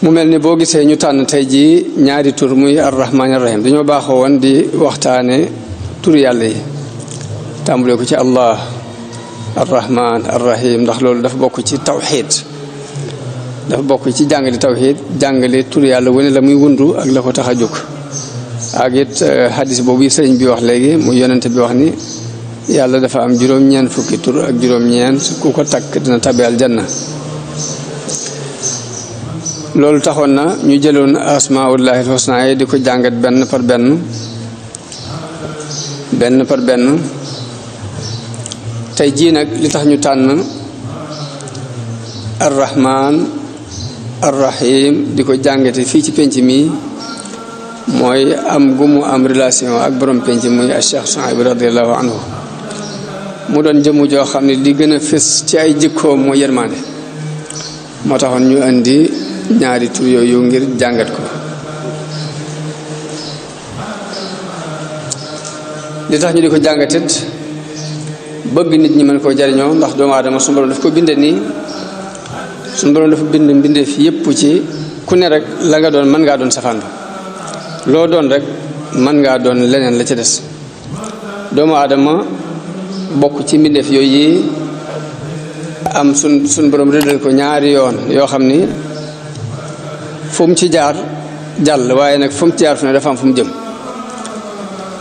mu mel ni boo gisee ñu tànn tey jii ñaari tur muy arrahmaan arrahim dañoo baaxoo woon di waxtaane tur yàlla yi tàmbalee ko ci allah arrahmaan arrahim ndax loolu dafa bokk ci tawxiid dafa bokk ci jàngale tawxiid jàngale tur yàlla wane la muy wundu ak la ko tax a jóg ak it hadis boobu sëriñ bi wax léegi muy yonente bi wax ni yàlla dafa am juróom-ñeent fukki tur ak juróom-ñeent ku ko takk dina tabi aljanna loolu taxoon na ñu jëloon asmaullahi alhusna yi di ko jàngat benn par benn tey jii nag li tax ñu tànn arrahman arrahim di ko jàngate fii ci penc mi mooy am gu mu am relation ak borom penc muy Cheikh Souhaïbou radiallahu anhu mu doon jëmm joo xam ne li gën a fës ci ay jikkoom mooy yërmande moo taxoon ñu indi ñaari tur yooyu ngir jàngat ko li tax ñu di ko jàngatit bëgg nit ñi mën koo jariñoo ndax doomu aadama suñu borom daf ko binde nii suñu borom dafa bind mbindeef yépp ci ku ne rek la nga doon mën ngaa doon safaan ba loo doon rek mën ngaa doon leneen la ca des doomu aadama bokk ci mbindeef yooyu yi am suñ borom rëddal ko ñaari yoon yoo xam ni fu mu ci jaar jàll waaye nag fu mu ci jaar fu ne dafa am fu mu jëm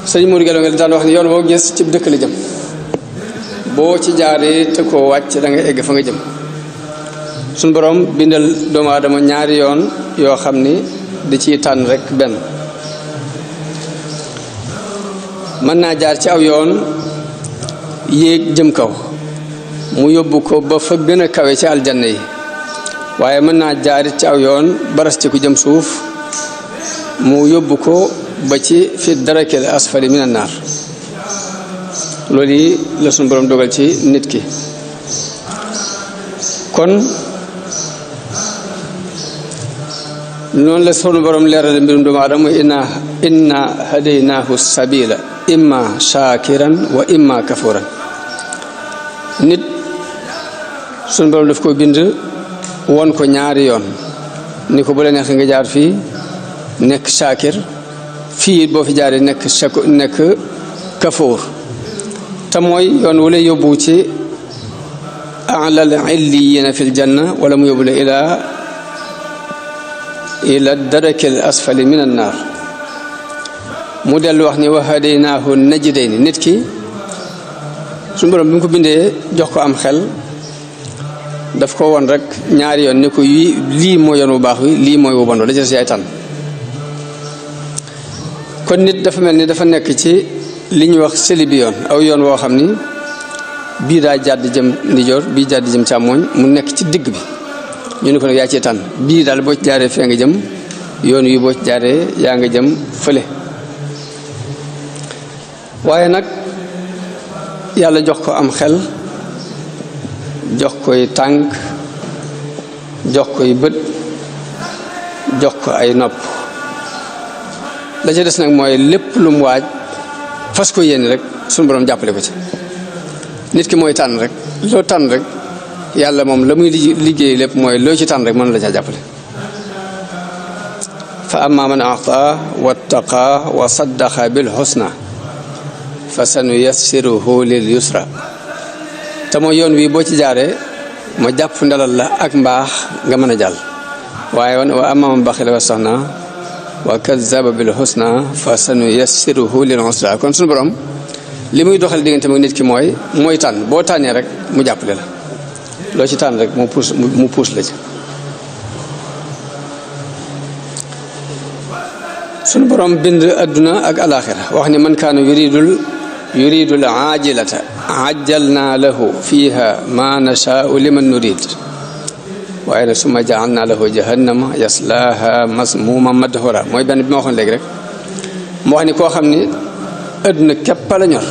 sëñ Mouride Gallo nga daan wax ni yoon boo gis ci dëkk la jëm boo ci jaaree te koo wàcc da nga egg fa nga jëm suñ borom bindal doomu aadama ñaari yoon yoo xam ni di ciy tànn rek benn mën naa jaar ci aw yoon yéeg jëm kaw mu yóbbu ko ba fa gën a kawe ci aljanna yi waaye mën naa jaarit ci aw yoon baras ci ku jëm suuf mu yóbbu ko ba ci fi darakil asfali minan naar loolu yi la suñu borom dogal ci nit ki kon noonu la sunu borom leerale mbirum doomu aadama inna hadaynaahu sabila imma shakiran wa imma kafuran nit sunu borom daf ko bind won ko ñaari yoon ni ko bu la neex nga jaar fii nekk shakir fii boo fi jaaree nekk kafuur te mooy yoon wu lay yóbbu ci alal illiyina fil janna wala mu yóbbu la ila darakil asfali min an naar mu dellu wax ni wa hadaynaahu najdayni nit ki suñu borom bi mu ko bindee jox ko am xel daf ko woon rek ñaari yoon ni ko lii mooy yoon bu baax wi lii mooy bu bon la ca yaay tànn kon nit dafa mel ni dafa nekk ci li ñuy wax sëli bi yoon aw yoon woo xam ni bii daa jàdd jëm ndijoor bii jàdd jëm càmmooñ mu nekk ci digg bi ñu ne ko nag yaa ci tànn bii daal boo ci jaaree fee nga jëm yoon wi boo ci jaaree yaa nga jëm fële waaye nag yàlla jox ko am xel jox koy tànk jox koy bët jox ko ay nopp la ca des nag mooy lépp lu mu waaj fas ko yéene rek suñu borom jàppale ko ci nit ki mooy tànn rek loo tànn rek yàlla moom la muy liggéey lépp mooy loo ci tànn rek mën la caa jàppale fa amma man a'ta wattaqa wa saddaqa bil husna fa sanuyassiruhu lil yusra te mooy yoon wi boo ci jaaree ma jàpp ndalal la ak mbaax nga mën a jàll waaye wa amma man baxila wastaxna wa kazzaba bil husna fa sanuyassiruhu lil usra kon suñu borom li muy doxal diggante mag nit ki mooy tànn boo tànnee rek mu jàppale la loo ci tànn rek mu puus la ci suñu borom bind adduna ak alaxira wax ni man kaana yuridul aajilata ajjalna lahu fiha ma nashaau liman nurid waaye nag summa jaalna lahu jahannama yaslaha masmuma madhura mooy benn bi ma waxoon léegi rek moo wax ni koo xam ni adduna képp la ñor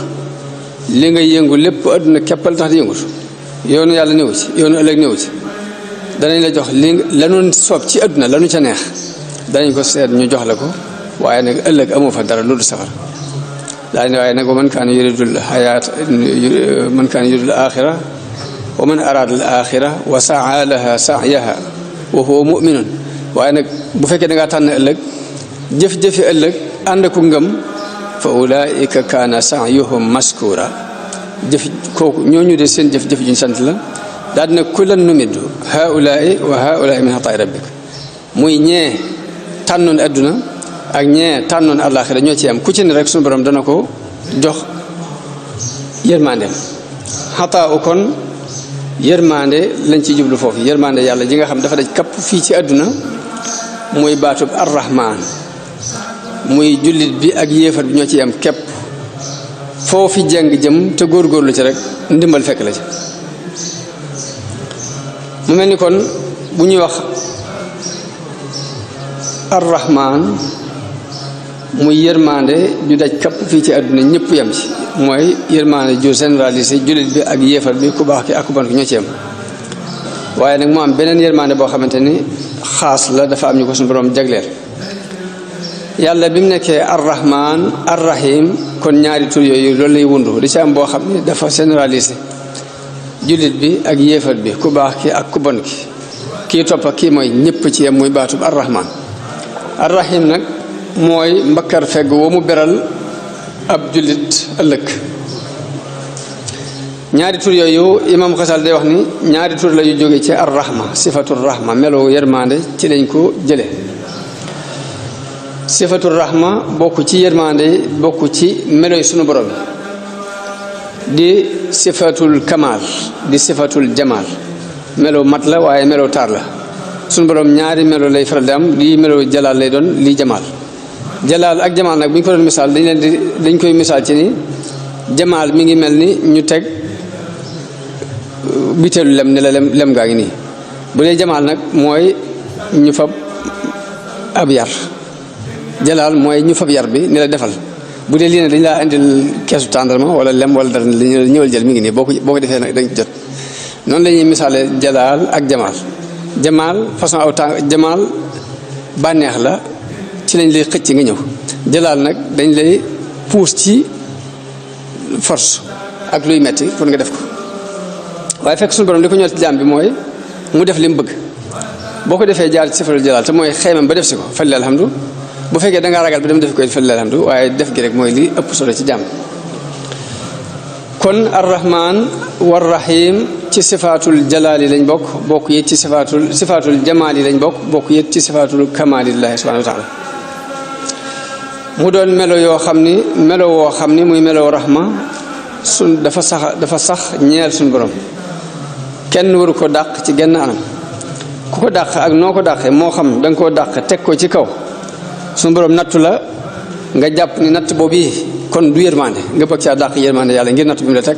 li nga yëngu lépp adduna képp la tax di yëngut yoonu yàlla néew ci yoonu ëllëg néew ci danañ la jox li lanu soob ci adduna lanu ca neex danañ ko seet ñu jox la ko waaye nag ëllëg amoo fa dara loolu safar daa ne waaye nag wa man kaana yuridul hayaat man kaana yuridul axira wa man araada al axira wa saa laha sa'yaha wa huwa mu'minun waaye nag bu fekkee da ngaa tànn ëllëg jëf-jëfi ëllëg ànd ku ngëm fa ulaika kaana sa'yuhum maskura jëf kooku ñooñu de seen jëf-jëf juñ sant la daal dina kullan numiddu haulaai wa haulaai min ataai rabbik muy ñee tànnoon adduna ak ñee tànnoon àllaaxira ñoo ci am ku ci ne rek suñu borom dana ko jox yërmandeem xataa u kon yërmande lañ ci jublu foofu yërmande yàlla ji nga xam dafa daj kapp fii ci àdduna muy baatub arrahman muy jullit bi ak yéefar bi ñoo ci am képp foofi jeng jëm te góorgóorlu ci rek ndimbal fekk la ci mu mel ni kon bu ñuy wax arrahman muy yërmande ju daj kapp fii ci àdduna ñëpp yam ci mooy yërmande ju généralisé jullit bi ak yéefar bi ku baax ki ak ku bon ki ñoo ci yam waaye nag mu am beneen yërmande boo xamante ni xaas la dafa am ñu ko suñu borom jagleel yàlla bi mu nekkee arrahman arrahim kon ñaari tur yooyu loolu lay wundu di ci am boo xam ne dafa généralisé jullit bi ak yéefar bi ku baax ki ak ku bon ki kii topp ak kii mooy ñëpp ci yam muy baatub arrahman arrahim nag mooy mbakkar fegg wa mu beral ab jullit ëllëg ñaari tur yooyu imam xasal day wax ni ñaari tur la yu jóge ci arrahma sifatul rahma melo yërmande ci lañ ko jële sifatul rahma bokk ci yërmande bokk ci melo yi sunu borom di sifatul kamal di sifatul jamal melo mat la waaye melo taar la sunu borom ñaari melo lay faral di am lii melo jalaal lay doon lii jamal jalaal ak jamaal nag bu ñu ko doon misaal dañ koy misaal ci ni jamaal mi ngi mel ni ñu teg biteelu lem ne la lem gaa ngi nii bu dee jamaal nag mooy ñu fab ab yar jalaal mooy ñu fab yar bi ni la defal bu dee lii ne dañ laa indil keesu tàndarma wala lem wala dara la ñëwal jël mi ngi nii boo ko defee nag dañ jot noonu la ñuy misaale jalaal ak jamaal jamaal façon aw tàng jamaal bànneex la ci lañ lay xëcc nga ñëw jalaal nag dañ lay puus ci force ak luy metti pour nga def ko waaye fekk suñu borom li ko ñor ci jaam bi mooy mu def li mu bëgg boo ko defee jaar ci sifatul jalaal te mooy xeymam ba def si ko falil alhamdu bu fekkee da ngaa ragal ba dem def ko falil alhamdu waaye def gi rek mooy li ëpp solo ci jaam kon arrahman war rahim ci sifaatul jalaali lañ bokk yit ci sifaatul jamaali lañ bokk yit ci sifaatul kamaalillahi subhanahu wa taala mu doon melo yoo xam ni melo woo xam ni muy melo rahma dafa sax ñeel suñu borom kenn waru ko dàq ci genn anam ku ko dàq ak noo ko dàqee moo xam da nga koo dàq teg ko ci kaw suñu borom nattu la nga jàpp ni natt boobu kon du yërmande nga bëgg caa dàq yërmande yàlla ngir natt bi mu la teg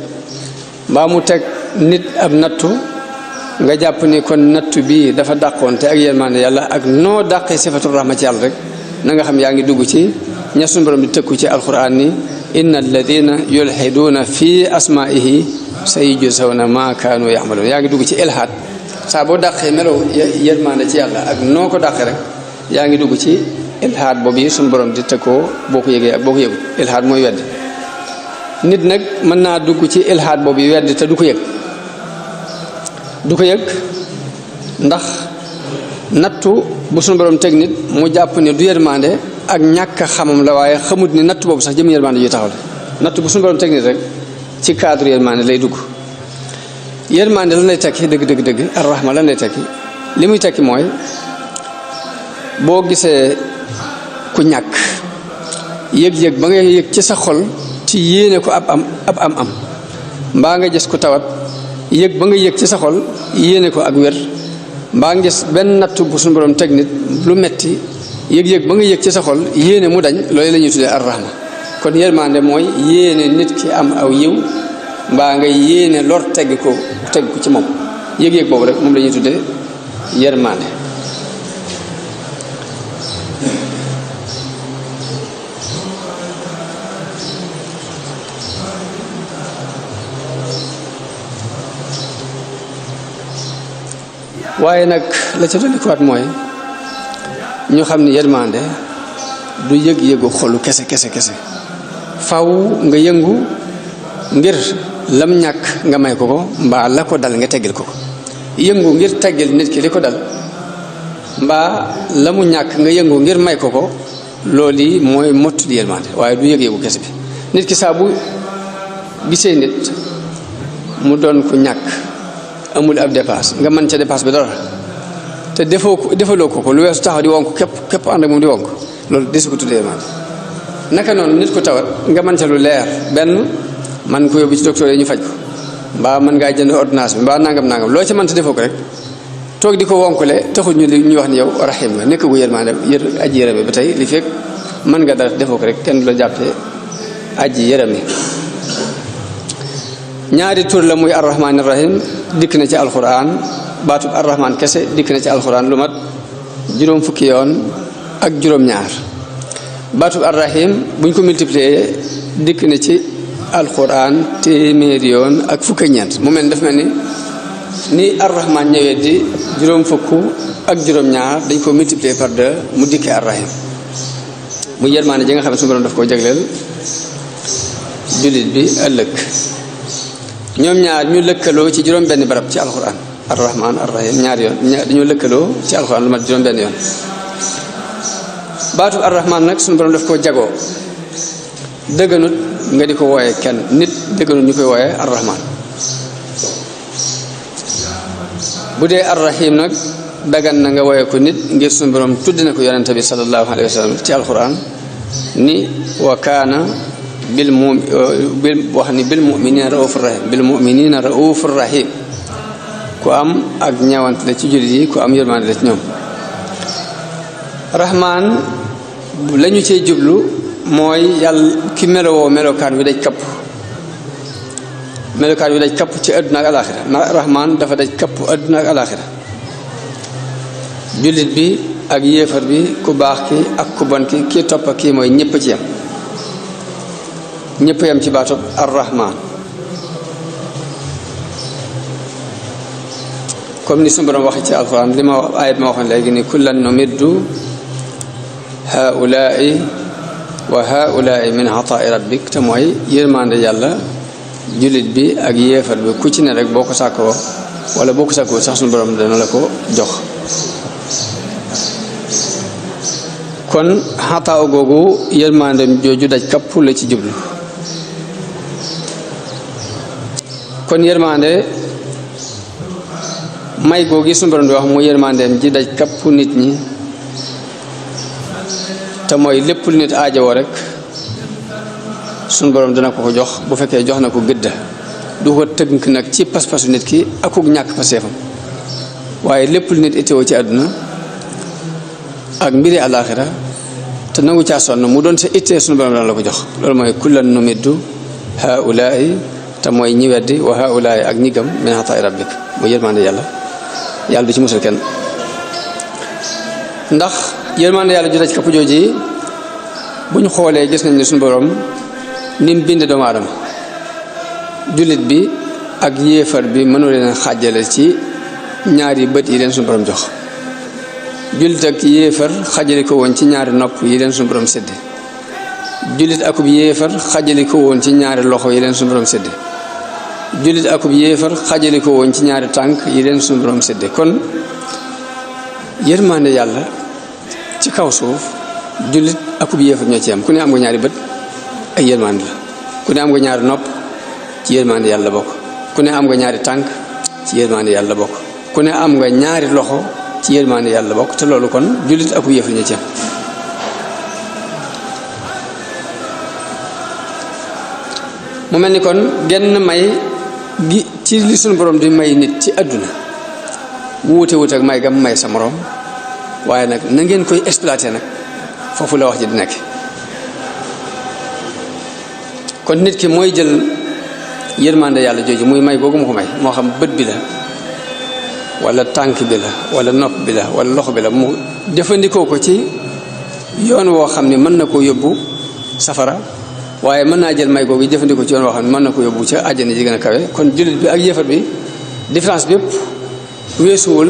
mbaa mu teg nit ab nattu nga jàpp ni kon nattu bii dafa dàqoon te ak yërmande yàlla ak noo dàqee sifatul rahma ci yàlla rek na nga xam yaa ngi dugg ci ña suñu borom di tëkku ci alquran ni inna alladina yulhiduuna fi asmaihi sayujzawna ma kaanu ya'maluun yaa ngi dugg ci ilhaad saa boo dàqee melaw yërmande ci yàlla ak noo ko dàqee rek yaa ngi dugg ci ilhaad boobu yi suñu borom di tëkkoo boo ko yëgee ak boo ko yëgul ilhaad mooy weddi nit nag mën naa dugg ci ilhaad boobu yi weddi te du ko yëg ndax nattu bu suñu borom teg nit mu jàpp ne du yërmande ak ñàkk a xamam la waaye xamut ni natt boobu sax jëm yërmande ju taxaw la natt bu suñu borom teg nit rek ci cadre yërmande lay dugg yërmande lan lay tekki dëgg arrahma lan lay tekki li muy tekki mooy boo gisee ku ñàkk yëg-yëg ba nga yëg ci sa xol ci yéene ko ab am mbaa nga gis ku tawat yëg ba nga yëg ci sa xol yéene ko ak wér mbaa nga gis benn natt bu suñu borom teg nit lu metti yëg-yëg ba nga yëg ci sa xol yéene mu dañ loolu la ñuy tuddee arrahma kon yërmande mooy yéene nit ki am aw yiw mbaa nga yéene lor tegg ko ci moom yëg-yëg boobu rek moom la ñuy tuddee yërmande waaye nag la ca dolikuwaat mooy ñu xam ni yërmande du yëg-yëgu xolu kese faw nga yëngu ngir lam ñàkk nga may ko mbaa la ko dal nga teggil ko yëngu ngir teggil nit ki li ko dal mbaa la mu ñàkk nga yëngu ngir may ko ko loolu yi mooy mottu di yërmande waaye du yëg-yëgu kese bi nit ki saa bu gisee nit mu doon ko ñàkk amul ab dépasse nga mën ca dépasse bi dara te defaloo ko lu weesu taxaw di wonk képp ànd ak moom di wonk loolu desu ko tuddee yërmande naka noonu nit ko tawat nga mën ca lu leer benn man ko yóbbu ci docteur yi ñu faj ko mbaa mën ngaa jënd ordonnance bi mbaa nangam loo ca mën ta defoo ko rek toog di ko wonkule taxul ñu wax ni yow rahim nga nekk gu yërmande aji yërëme ba tey li fekk mën nga dara defoo ko rek kenn du la jàppee aji yërëme ñaari tur la muy arrahman arrahim dikk na ci alquran baatub arrahman kese dikk na ci alquran lu mat juróom fukki yoon ak juróom-ñaar baatub arrahim buñ ko multiplier dikk na ci alquran téeméeri yoon ak fukk ak ñeent mu mel daf mel ni arrahman ñëwee di juróom fukk ak juróom-ñaar dañ ko multiplier par 2 mu dikkee arrahim mu yërmaane ji nga xam ne suñu borom daf koo jagleel jullit bi ëllëg ñoom ñaar ñu lëkkaloo ci juróom benn barab ci alquran arrahman arrahim ñaar yoon dañoo lëkkaloo ci alquran lu mat juróom benn yoon baatu arrahman nag suñu borom daf koo jagoo dëgganut nga di ko wooye kenn nit dëgganut ñu koy wooye arrahman bu dee arrahim nag dagan na nga wooye ko nit ngir suñu borom tudd na ko yonente bi sallallahu alayhi wa sallam ci alquran ni wa kaana bil muminina raufur rahim ku am ak ñawant la ci jullit yi ku am yërmande la ci ñoom rahman lañu cey jublu mooy yàlla ki melowoo melokaan wi daj kapp ci àdduna ak alaxira ndax rahman dafa daj kapp àdduna ak alaxira jullit bi ak yéefar bi ku baax ki ak ku bon ki kii topp kii mooy ñëpp ci yam ñëpp yam ci baatub arrahman comme ni suñu borom waxe ci alquran li ma ayat ma waxoon léegi ni kullan numiddu haulaai wa haulaai min ataai rabbik te mooy yërmande yàlla jullit bi ak yéefar bi ku ci ne rek boo ko sàkkoo wala boo ko sàkkoo sax suñu borom dana la ko jox kon xataaw googu yërmande jooju daj kapp la ci jublu kon yërmande may googi suñu borom di wax mu yërmandeem ji daj kapp nit ñi te mooy lépp lu nit aajowoo rek suñu borom dana ko jox bu fekkee jox na ko gëdda du ko tënk nag ci pas-pasu nit ki akuk ñàkk paseefam waaye lépp lu nit itteewoo ci àdduna ak mbiri àllaaxira te nangu caa sonn mu doon sa ittee suñu borom dana la ko jox loolu mooy kullan numiddu haulaai te mooy ñi weddi wa haulaai ak ñi gëm min ataai rabbik mu yërmande yàlla du ci musal kenn ndax yërmande yàlla ju daj kapp jooji bu ñu xoolee gis nañ ne suñu borom ni mu bind doomu aadama jullit bi ak yéefar bi mënu leen xàjjale ci ñaari bët yi leen suñu borom jox jullit ak yéefar xàjjale ko woon ci ñaari nopp yi leen suñu borom sédde jullit akub yéefar xàjjale ko woon ci ñaari loxo yi leen suñu borom sédde jullit akub yéefar xàjjale ko woon ci ñaari tànk yi leen suñu borom sédde kon yërmande yàlla ci kaw suuf jullit akub yéefar ñoo ci am ku ne am nga ñaari bët ay yërmande la ku ne am nga ñaari nopp ci yërmande yàlla bokk ku ne am nga ñaari tànk ci yërmande yàlla bokk ku ne am nga ñaari loxo ci yërmande yàlla bokk te loolu kon jullit akub yéefar ñoo ci am mu mel ni kon genn may gi ci li suñu borom di may nit ci àdduna wuute ak may gam may sa morom waaye nag na ngeen koy exploité nag foofu la wax ji di nekk kon nit ki mooy jël yërmande yàlla jooju muy may googu mu ko may moo xam bët bi la wala tànk bi la wala nopp bi la wala loxo bi la mu jëfandikoo ko ci yoon woo xam ne mën na koo yóbbu safara waaye mën naa jël may googu jëfandikoo ci yoon woo xam ne mën na ko yóbbu ca àjjana ji gën a kawe kon jullit bi ak yéefar bi différence bi yëpp weesuwul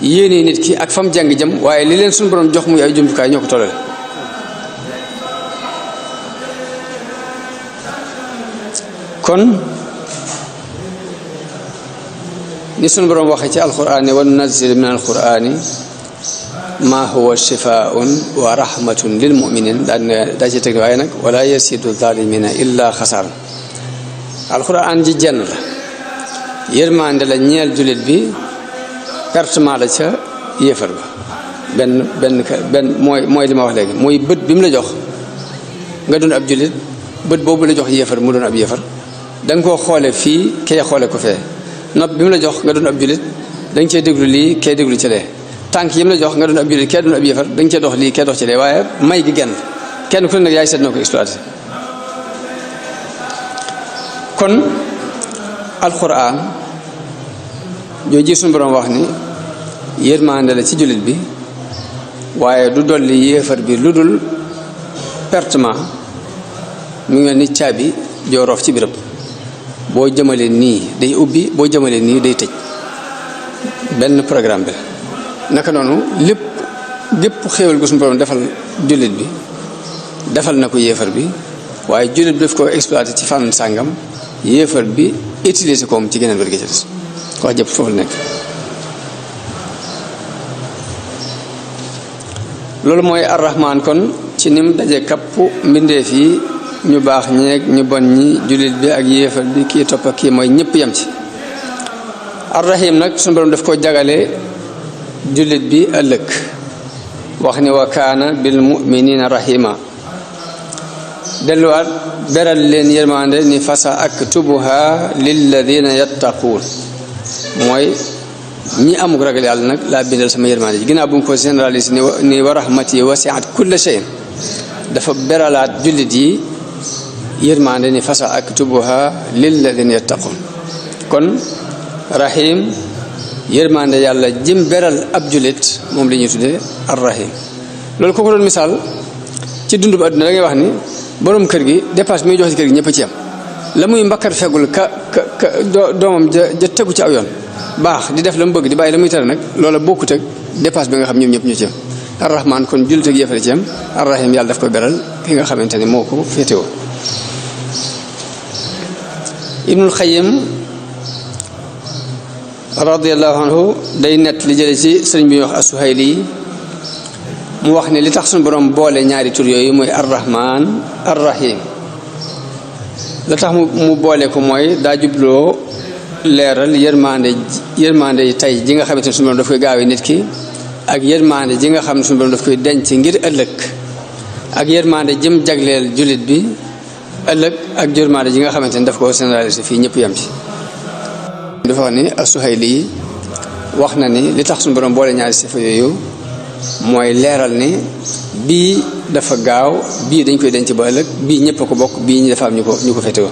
yéene nit ki ak fam jàng jëm waaye li leen suñu borom jox muy ay jumtukaay ñoo ko tollale kon ni suñu borom waxee ci alquraan ne wa nunazzilu min alquraani ma huwa shifaun wa rahmatun lil muminin daa ci teg waaye nag wala yasidu zalimina illa xasaar. alxuraan ji jenn la yërmande la ñeel jullit bi pertement la ca yéefar ba benn mooy li ma wax léegi mooy bët bi mu la jox nga doon ab jullit bët boobu la jox yéefar mu doon ab yéefar da nga koo xoole fii kay xoole ko fee. nopp bi mu la jox nga doon ab jullit da nga cee déglu lii kay déglu ci lee. tànk yi mu la jox nga doon ab jullit kay doon ab yéefar da nga cee dox lii kay dox ci lee waaye may gi genn kenn ku ne nag yaay seet noo ko exploité. kon alxuraan joo ji suñu borom wax ni yërmande la ci jullit bi waaye du dolli yéefar bi lu dul pertement mu ngi mel ni caabi joo roof ci birab boo jëmalee nii day ubbi boo jëmalee nii day tëj benn programme bi la. naka noonu lépp xéewal gu suñu borom defal jullit bi defal na ko yéefar bi waaye jullit bi daf ko exploité ci fànn sàngam yéefar bi utiliser koom ci geneen wér gi ci des wax jëpp foofu la nekk. loolu mooy arrahman kon ci nim daje kapp mbindeef yi ñu baax ñeeg ñu bon ñi jullit bi ak yéefar bi kii topp ak kii mooy ñëpp yem ci. arrahim nag suñu borom daf ko jagale jullit bi ëllëg wax ni wa kaana bil muminina rahima delluwaat beral leen yërmande ni fasa aktubuha lilladina yattaquun mooy ñi amuk ragal yàlla nag laa bindal sama yërmande ji ginnaaw bu mu ko généralise ni wa rahmati wasiat kulla shay'in dafa beralaat jullit yi yërmande ni fasa aktubuha lilladina yattaquun. kon rahim yërmande yàlla jëm beral ab jullit moom la ñuy tuddee arrahim. loolu ko ko doon misaal ci dundu bu àdduna da ngay wax ni borom kër gi dépasse muy jox ci kër gi ñëpp a ci am la muy mbakkar feggul ka doomam ja tegu ci aw yoon baax di def la mu bëgg di bàyyi la muy tere nag loola bokkut ak dépasse bi nga xam ñoom ñëpp ñu ci am. arrahman kon jullit ak yéefar ci am arrahim yàlla daf ko beral ki nga xamante ni moo ko féetewoo. Ibnul Xayyim radiyallahu anhu day nett li jële ci sëriñ bi ñuy wax as-Suhayli mu wax ne li tax suñu borom boole ñaari tur yooyu mooy arrahman arrahim la tax mu boole ko mooy daa jubloo leeral yërmande tey ji nga xamante ne suñu borom daf koy gaawee nit ki ak yërmande ji nga xam ne suñu borom daf koy denc ngir ëllëg ak yërmande jëm jagleel jullit bi ëllëg ak yërmande ji nga xamante ne daf ko généraliser fii ñëpp yam ci. dafa wax ni as-Suhayli wax na ni li tax suñu borom boole ñaari sifa yooyu mooy leeral ni bii dafa gaaw bii dañ koy denc ba ëllëg bii ñëpp a ko bokk bii ñi dafa am ñu ko féetewoo.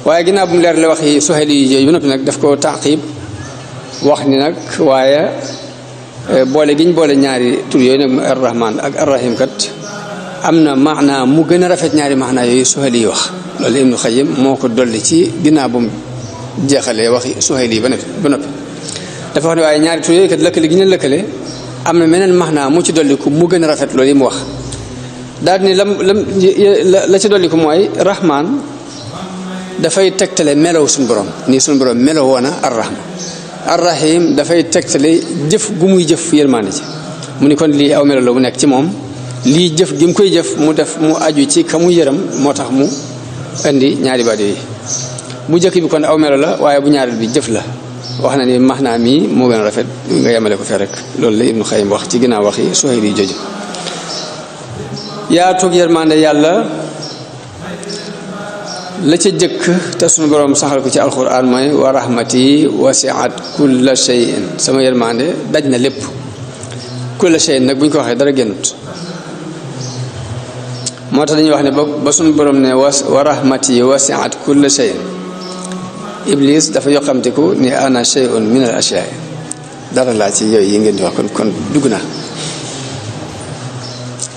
waaye ginnaaw bu mu leer la wax yi Suhayli yi yooyu ba noppi nag daf ko taqib wax ni nag waaye boole gi ñu boole ñaari tur yooyu nag ar-Rahman ak ar-Rahim kat am na maanaa mu gën a rafet ñaari maanaa yooyu Suhayli yi wax. loolu Ibnu Xayyim moo ko dolli ci ginnaaw bu mu jeexalee waxi Suhayli yi ba noppi dafa wax ne waaye ñaari tur yooyu kat lëkkale gi ñu lëkkale am na meneen maanaa mu ci dolli ko mu gën a rafet loolu yi mu wax. daal ni la ci dolli ko mooy Rahman dafay tegtale melow suñu borom nii suñu borom melow woona ar-Rahman ar-Rahim dafay tegtale jëf gu muy jëf yërmande ci mu ni kon lii aw melo la bu nekk ci moom lii jëf gi mu koy jëf mu def mu aju ci ka mu yërëm moo tax mu indi ñaari baat yi bu jëkk bi kon aw melo la waaye bu ñaareel bi jëf la wax na ni maanaam mii moo gën a rafet nga yemale ko fee rek loolu la Ibnu Xayyim wax ci ginnaaw waxi Suhayli yi jooju. yaa toog yërmande yàlla la ca jëkk te sunu borom saxal ko ci alquran mooy wa rahmati wasiat kulla shay'in sama yërmande daj na lépp kulla shay'in nag bu ñu ko waxee dara génnut moo tax dañuy wax ne ba sunu borom ne wa rahmati wasiat kulla shay'in Iblis dafa yoxamtiku ni ana shay'un min al ashyaa dara laa ci yooyu yi ngeen di wax kon dugg naa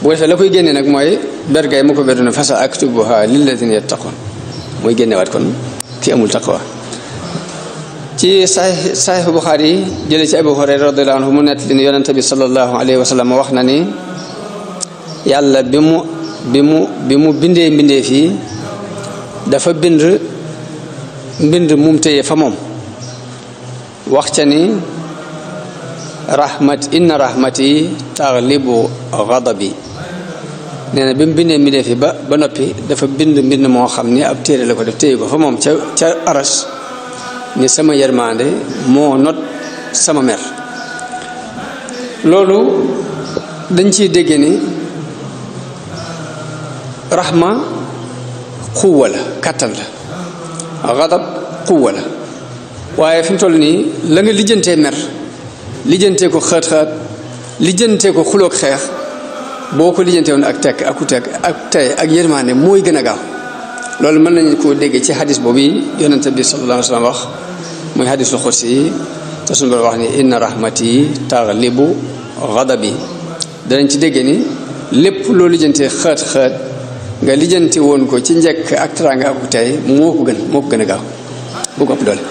bu defee la koy génne nag mooy bergay mu ko beduna fasa aktubuha lilladina yattaqun mooy génnewaat kon ki amul taqwa. ci Sahih Bukhari jële ci Abu Hurayra radiyallahu anhu mu nett li ni yonente bi sallallahu alayhi wa sallam wax na ni yàlla bi mu bindee mbindee fii dafa mbind mum téye fa moom wax ca ni inna rahmati taghlibu ghadabi nee na bi mu bindee mbindee fi ba noppi dafa bind mbind moo xam ni ab téere la ko def téye ko fa moom ca aras ni sama yërmande moo not sama mer loolu dañ ciy dégg ni rahma xuwa la kàttan la xadab xuwa la waaye fi mu toll nii la nga lijjantee mer lijjantee ko xaat-xaat lijjantee ko xuloog xeex boo ko lijjantee woon ak tekk ak tey ak yërmande mooy gën a gaaw loolu mën nañu koo dégg ci xadis boobu yonente bi sallallahu alayhi wa sallam wax muy xadis lu xursi yi te suñu borom wax ni inna rahmati taghlibu ghadabi danañ ci dégg ni lépp loo lijjantee xaat-xaat nga lijjanti woon ko ci njëkk ak teraanga ak tey moo ko gën a gaaw bu ko ëpp doole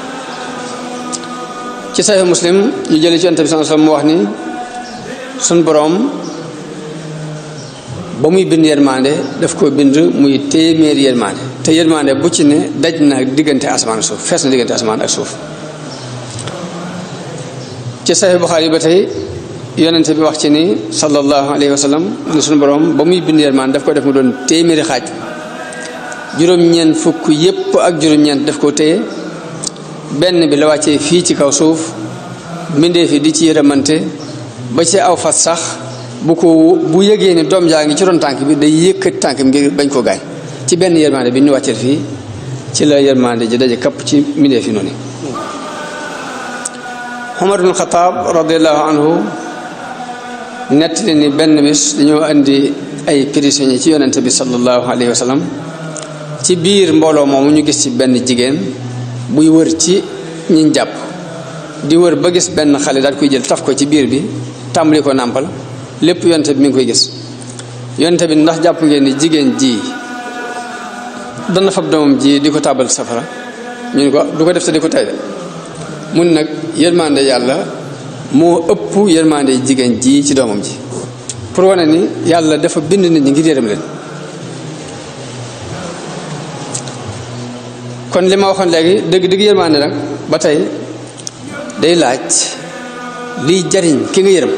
ci Sahih Muslim ñu jëlee ci yonente bi sallallahu alayhi wa sallam mu wax ni suñ boroom ba muy bind yërmande daf ko bind muy téeméeri yërmande te yërmande bu ci ne daj na diggante asamaan ak suuf fees na diggante asamaan ak suuf ci Sahih Bukhari ba tey yonente bi wax ci ni sallallahu alayhi wa sallam ni suñu borom ba muy bind yërmande daf ko def mu doon téeméeri xaaj juróom-ñeent fukk yépp ak juróom-ñeent daf ko téye benn bi la wàccee fii ci kaw suuf mbindee fi di ci yërëmante ba ci aw fas sax bu yëgee ni doom jaa ngi ci ron tànk bi day yëkkat tànk bi ngir bañ koo gaañ ci benn yërmande bi ñu wàccee fii ci la yërmande ji daje kapp ci mbindee fi noonu Umar ibn Xataab radiyallahu anhu nettali ni benn bis dañoo indi ay prisonniers ci yonente bi sallallahu alayhi wa sallam ci biir mbooloo moomu ñu gis ci benn jigéen buy wër ci ñiñ jàpp di wër ba gis benn xale daal koy jël taf ko ci biir bi tàmbali ko nàmpal lépp yonente bi mi ngi koy gis yonente bi ndax jàpp ngeen ni jigéen ji dana fab doomam ji di ko tàbbal safara ñu ne ko du ko def te di ko tay de mun nag yërmande yàlla moo ëpp yërmande jigéen ji ci doomam ji pour wane ni yàlla dafa bind nit ñi ngir yërëm leen kon li ma waxoon léegi dëgg yërmande nag ba tey day laaj liy jariñ ki nga yërëm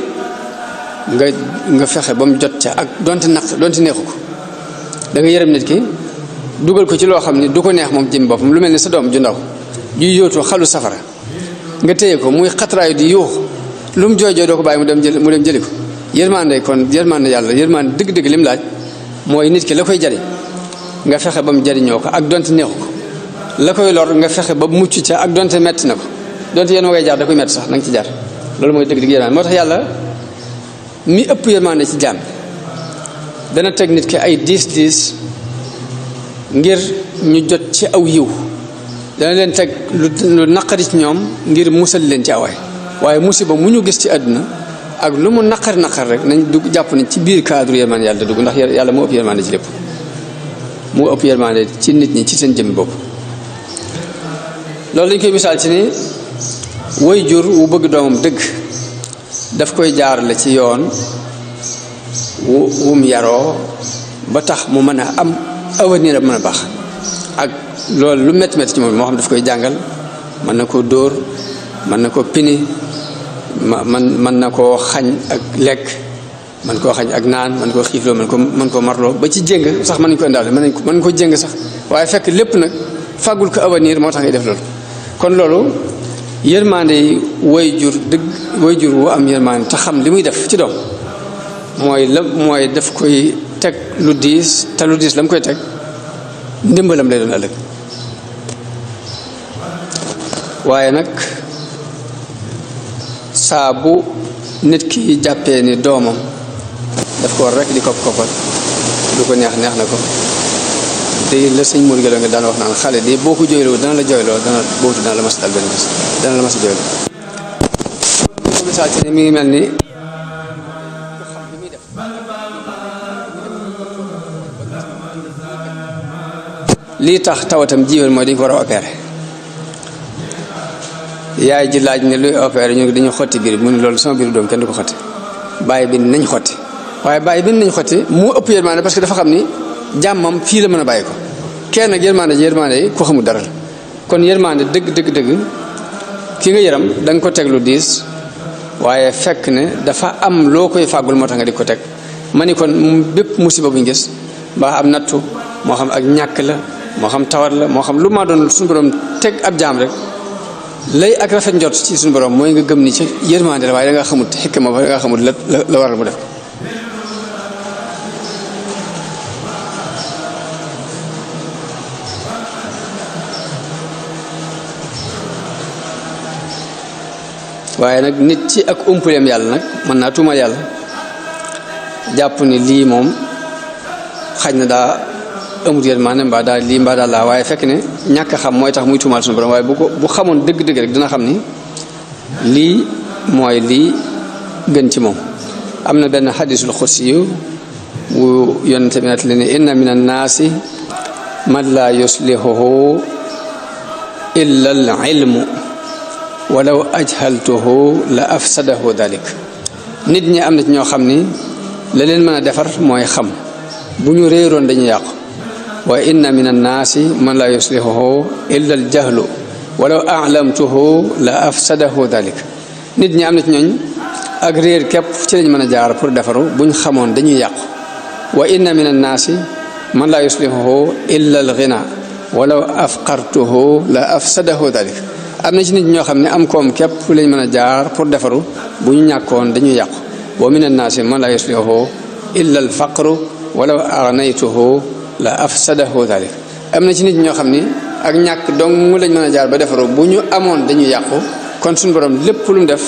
nga fexe ba mu jot ca ak donte neexu ko da nga yërëm nit ki dugal ko ci loo xam ne du ko neex moom jëm boppam lu mel ni sa doom ju ndaw juy yóotu xalu safara nga téye ko muy xatraayu di yuux lu mu jooy doo ko bàyyi mu dem jëli ko yërmande kon yërmande yàlla yërmande dëgg-dëgg lim laaj mooy nit ki la koy jariñ nga fexe ba mu jariñoo ko ak donte neexu ko la koy lor nga fexe ba mucc ca ak donte metti na ko donte yéen ngay jaar da koy metti sax na nga ci jaar loolu mooy dëgg-dëgg yërmande moo tax yàlla mi ëpp yërmande ci jaam dana teg nit ki ay diis ngir ñu jot ci aw yiw dana leen teg lu naqari ci ñoom ngir musal leen ci awaay waaye musiba mu ñu gis ci àdduna ak lu mu naqar rek nañ dugg jàpp nañ ci biir cadre yërmande yàlla da dugg ndax yàlla moo ëpp yërmande ci lépp moo ëpp yërmande ci nit ñi ci seen jëmmi bopp loolu lañ koy misaal ci ni way jur wu bëgg doomam dëgg daf koy jaarale ci yoon wum yaroo ba tax mu mën a am avenir a mën a baax ak loolu lu métti ci moom moo xam daf koy jàngal mën na koo dóor mën na koo pini mën na koo xañ ak lekk mën koo xañ ak naan mën koo xiifloo mën koo marloo ba ci jéng sax mën nañ ko indaale mën ko jéng sax waaye fekk lépp nag fàggul ko avenir moo tax ngay def loolu kon loolu yërmande yi way jur wu am yërmande te xam li muy def ci doom mooy daf koy teg lu diis te lu diis la mu koy teg ndimbalam lay doon ëllëg waaye nag saa bu nit ki jàppee ni doomam daf ko war rek di koppal du ko neex na ko di la sëñ Mourou Gueye nga daan wax naan xale di boo ko jooyloo dana la jooyloo dana la mas dal benn bis dana la mas a jooyloo ko misaal ci ni mi ngi mel ni lii tax tawatam jiwél mooy dañ ko war a opéré yaay ji laaj ne luy opéré ñu dañu xotti biir mu ne loolu sama biiru doom kenn du ko xotti bàyyi bi nañ xotti waaye bàyyi bi nañ xotti mu ëpp yërmande parce que dafa xam ni jàmmam fii la mën a bàyyi ko kenn nag yërmande yi ko xamul dara la kon yërmande dëgg ki nga yaram da nga ko teg lu diis waaye fekk ne dafa am loo koy fàggul moo tax nga di ko teg ma ni kon bépp musiba bu ñu gis mbaa am nattu moo xam ak ñàkk la moo xam tawat la moo xam lu ma doon suñu borom teg ab jaam rek lay ak rafet njort ci suñu borom mooy nga gëm ni ci yërmande la waaye da nga xamut xikma ba da nga xamut la waral mu def waaye nag nit ci ak umpuleem yàlla nag mën naa tuumal yàlla jàpp ni lii moom xaj na daa amut yërmande mbaa daal lii mbaa daal laa waaye fekk ne ñàkk xam mooy tax muy tuumaal suñu borom waaye bu xamoon dëgg-dëgg rek dina xam ni lii mooy lii gën ci moom am na benn xadisul xudsi yu wu yonente bi nat li ne inna min annaasi man laa yuslihuhu illa al ilmu walaw ajhaltuhu la afsadahu dalik nit ñi am na ci ñoo xam ni la leen mën a defar mooy xam bu ñu réeroon dañu yàqu wa inna min annaasi man la yuslihuhu illa al jahlu walaw a'lamtuhu la afsadahu dalik nit ñi am na ci ñooñ ak réer képp ci lañ mën a jaar pour defaru buñ xamoon dañuy yàqu wa inna min annaasi man la yuslihuhu illa al ghina walaw afqartuhu la afsadahu dalik am na ci nit ñoo xam ne am koom képp lañ mën a jaar pour defaru bu ñu ñàkkoon dañuy yàqu wa min annaasi man la yuslihuhu illa al faqru walaw aghnaytuhu la afsadahu dalik am na ci nit ñoo xam ni ak ñàkk dong lañ mën a jaar ba defaru bu ñu amoon dañuy yàqu kon suñu borom lépp lu mu def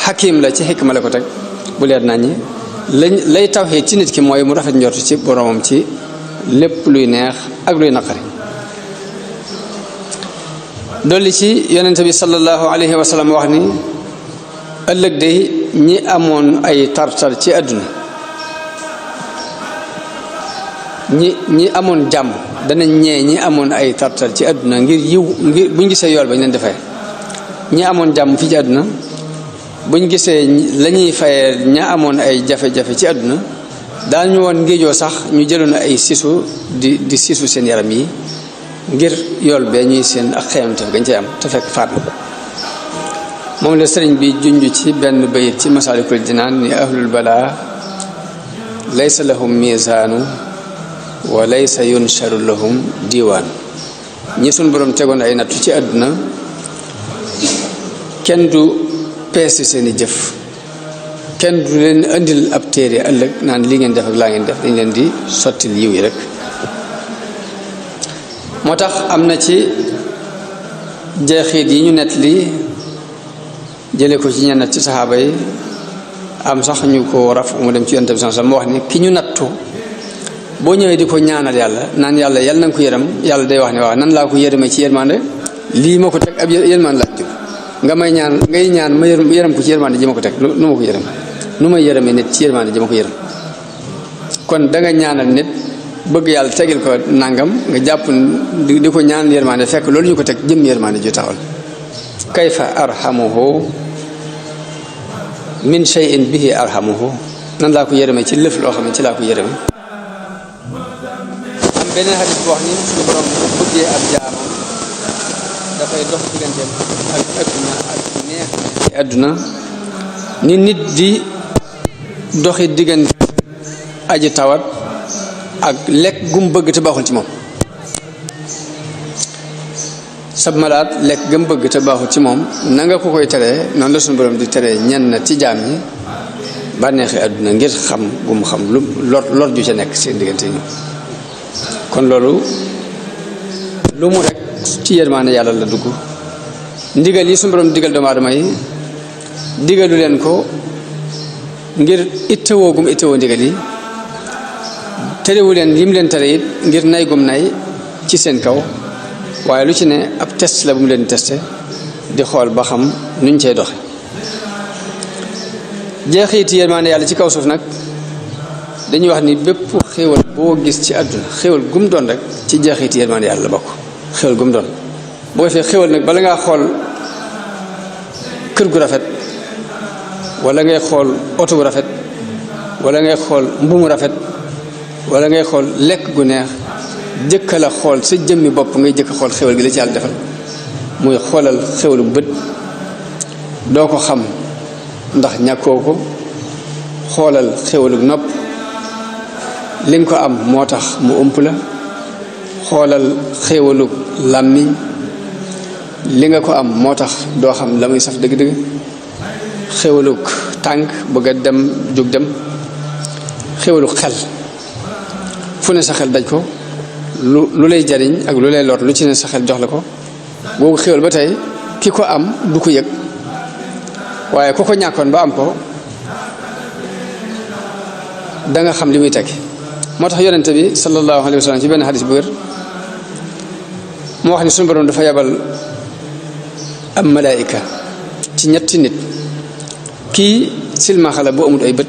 xakim la ci xikma la ko teg bu leer naññi lay tawxiid ci nit ki mooy mu rafet njort ci boromam ci lépp luy neex ak luy naqari dolli ci yonente bi sallallahu alayhi wa sallam wax ni ëllëg de ñi amoon ay tartar ci àdduna ñi amoon jàmm dana ñee ñi amoon ay tartar ci àdduna ngir yiw ngir buñ gisee yool ba ñu leen defee ñi amoon jàmm fii ci àdduna buñ gisee la ñuy fayee ña amoon ay jafe-jafe ci àdduna daañu woon ngéejoo sax ñu jëloon ay sisu di sisu seen yaram yi ngir yool bee ñuy seen ak xeemante gañ cay am te fekk faat na moom la sëriñ bi junj ci benn bayit ci masaalikul jinaan ni ahlul balaa laysa lahum misaanu wa laysa yunsharu lahum diiwaan ñi suñ borom tegoon ay nattu ci àdduna kenn du peese seeni jëf kenn du leen indil ab téere ëllëg naan li ngeen def ak laa ngeen def dañ leen di sottil yiw yi rek moo tax am na ci jeexit yi ñu nett li jële ko ci ñenn ci saxaaba yi am sax ñu ko raf mu dem ci yonent bi sallallahu alayhi wasallam wax ni ki ñu nattu boo ñëwee di ko ñaanal yàlla naan yàlla na nga ko yërëm yàlla day wax ne waaw nan laa ko yërëmee ci yërmande lii ma ko teg ab yërmande laaj jub nga may ñaan ngay ñaan ma yërëm ko ci yërmande ji ma ko teg nu ma ko yërëm nu may yërëmee nit ci yërmande ji ma ko yërëm kon da nga ñaanal nit bëgg yàlla tegil ko nangam nga jàpp di ko ñaan yërmande fekk loolu ñu ko teg jëm yërmande ju taxawal kayfa arhamuhu min shay'in bihi arhamuhu nan laa ko yërëmee ci lëf loo xam ne ci laa ko yërëmee am beneen xadis bu wax ni suñu borom bu bëggee ab jaamam dafay dox digganteem ak adduna ak neex ci adduna ni nit di doxi diggante aji tawat ak lekk gum bëgg te baaxul ci moom sab malaat lekk gëm bëgg te baaxul ci moom na nga ko koy teree noonu la suñu borom di teree ñenn ci jaam ñi bànneexi àdduna ngir xam gum xam lu lor ju ca nekk seen diggante ñu kon loolu lu mu rek ci yërmaane yàlla la dugg ndigal yi suñu borom digal doomu aadama yi digalu leen ko ngir ittewoo gum ittewoo ndigal yi terewu leen lim leen tere it ngir nay gum nay ci seen kaw waaye lu ci ne ab test la bu mu leen testé di xool ba xam nuñ cey doxe jeexiti yërmaande yàlla ci kaw suuf nag dañuy wax ni bépp xéewal boo gis ci àdduna xéewal gum doon rek ci jeexiti yërmaande yàlla la bokk xéewal gum doon boo ko fee xéewal nag bala ngaa xool kër gu rafet wala ngay xool oto bu rafet wala ngay xool mbumu rafet wala ngay xool lekk gu neex jëkka la xool sa jëmmi bopp ngay jëkk xool xéwal gi la ci yàlla defal muy xoolal xéwalu bët doo ko xam ndax ñàkkoo ko xoolal xéwalug nopp li nga ko am moo tax mu ëmp la xoolal xéwalug làmmiñ li nga ko am moo tax doo xam la muy saf dëgg-dëgg xéwalug tànk bëgg a dem jóg dem xéwalug xel fu ne sa xel daj ko lu lay jariñ ak lu lay lor lu ci ne sa xel jox la ko googu xéwal ba tey ki ko am du ko yëg waaye ku ko ñàkkoon ba am ko da nga xam li muy tekki moo tax yonente bi sallallahu alayhi wa sallam ci benn xadis bu wér moo wax ni suñu borom dafa yabal am malaayika ci ñetti nit kii silmaxa la bu amul ay bët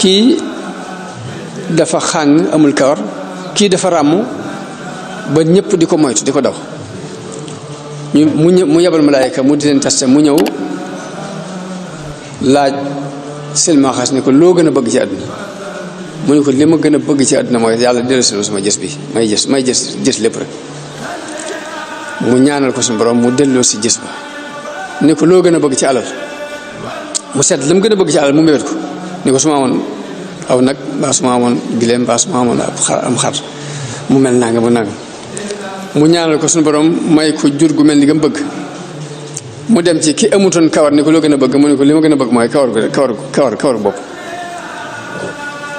kii dafa xàng amul kawar kii dafa ràmm ba ñëpp di ko moytu di ko daw mu yabal malaayika mu di leen testé mu ñëw laaj silmaxas ni ko loo gën a bëgg ci àdduna mu ne ko li ma gën a bëgg ci àdduna mooy yàlla dellusi sama jës bi may jës lépp rek mu ñaanal ko suñu borom mu delloo si jës ba ni ko loo gën a bëgg ci alal mu seet li mu gën a bëgg ci alal mu mébét ko ni ko su ma amoon aw nag mbaa su ma amoon gileem mbaa su ma amoon am xar mu mel nanga mu nanga mu ñaanal ko suñu borom may ko jur gu mel ni nga bëgg mu dem ci ki amutoon kawar ni ko loo gën a bëgg mu ne ko li ma gën a bëgg mooy kawar bopp